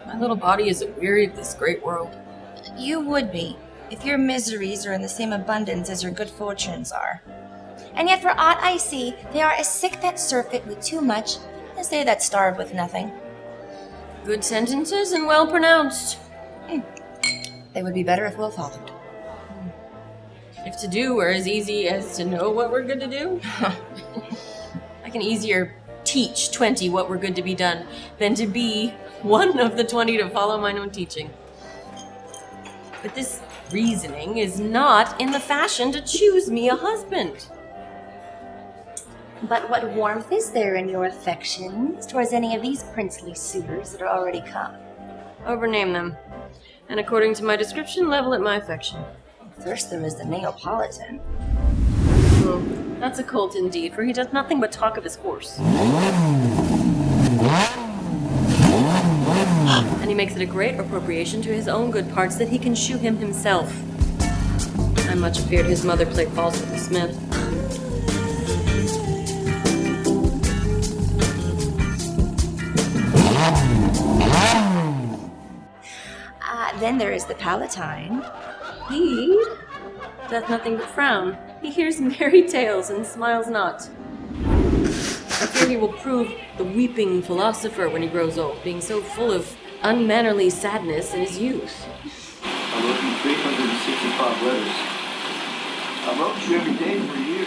My little body is weary of this great world. You would be, if your miseries are in the same abundance as your good fortunes are. And yet for aught I see, they are as sick that surfeit with too much as they that starve with nothing. Good sentences and well pronounced. They would be better if well followed. If to do were as easy as to know what we're good to do, I can easier teach 20 what we're good to be done than to be one of the 20 to follow mine own teaching. But this reasoning is not in the fashion to choose me a husband. But what warmth is there in your affections towards any of these princely suitors that are already come? Overname them, and according to my description, level at my affection. First there is the Neapolitan. That's a colt indeed, for he does nothing but talk of his horse. And he makes it a great appropriation to his own good parts that he can shoe him himself. I'm much afeard his mother played false with the smith. Then there is the Palatine. He doth nothing but frown. He hears merry tales and smiles not. I fear he will prove the weeping philosopher when he grows old, being so full of unmannerly sadness in his youth. I wrote you 365 letters. I wrote you every day for a year.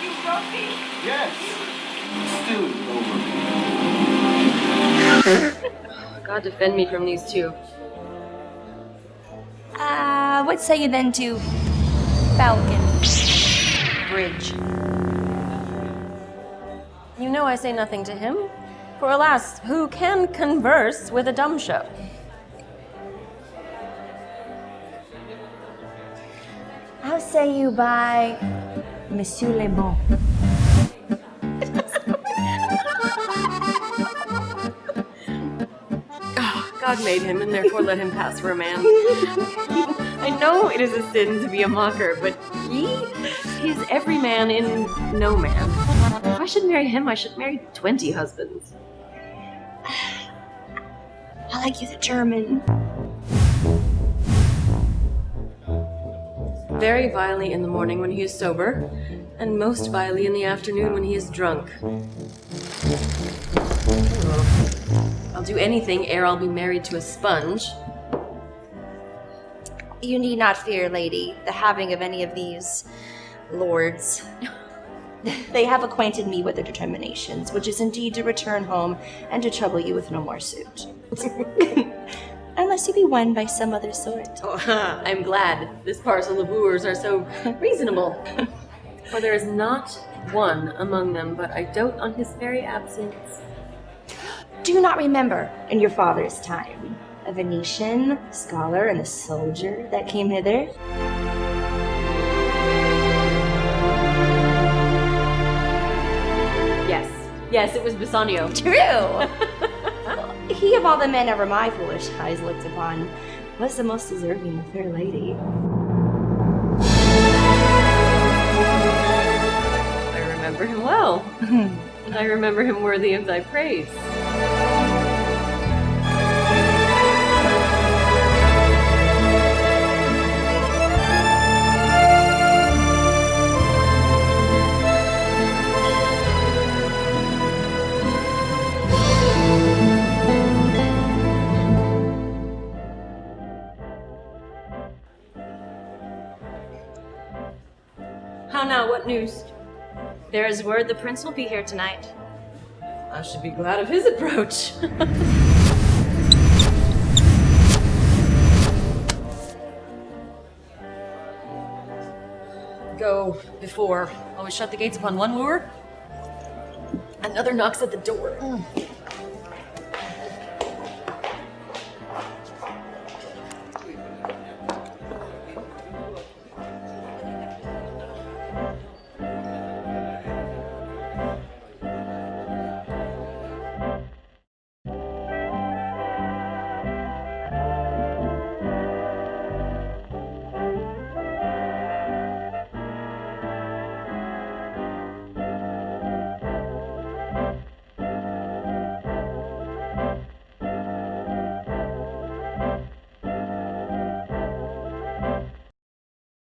You wrote me? Yes. Still over. God defend me from these two. What say you then to Falconbridge? You know I say nothing to him, for alas, who can converse with a dumb show? How say you by Monsieur Le Bon? God made him, and therefore let him pass for a man. I know it is a sin to be a mocker, but he is every man in no man. If I should marry him, I should marry 20 husbands. I like you the German. Very vilely in the morning when he is sober, and most vilely in the afternoon when he is drunk. I'll do anything ere I'll be married to a sponge. You need not fear, lady, the having of any of these lords. They have acquainted me with their determinations, which is indeed to return home and to trouble you with no more suit. Unless you be won by some other sort. Oh, I'm glad this parcel of wooers are so reasonable. For there is not one among them but I dote on his very absence. Do you not remember, in your father's time, a Venetian scholar and a soldier that came hither? Yes, it was Bassanio. True! He of all the men ever my foolish eyes looked upon was the most deserving of fair lady. I remember him well. And I remember him worthy of thy praise. How now, what news? There is word the prince will be here tonight. I should be glad of his approach. Go before. Always shut the gates upon one wooer. Another knocks at the door.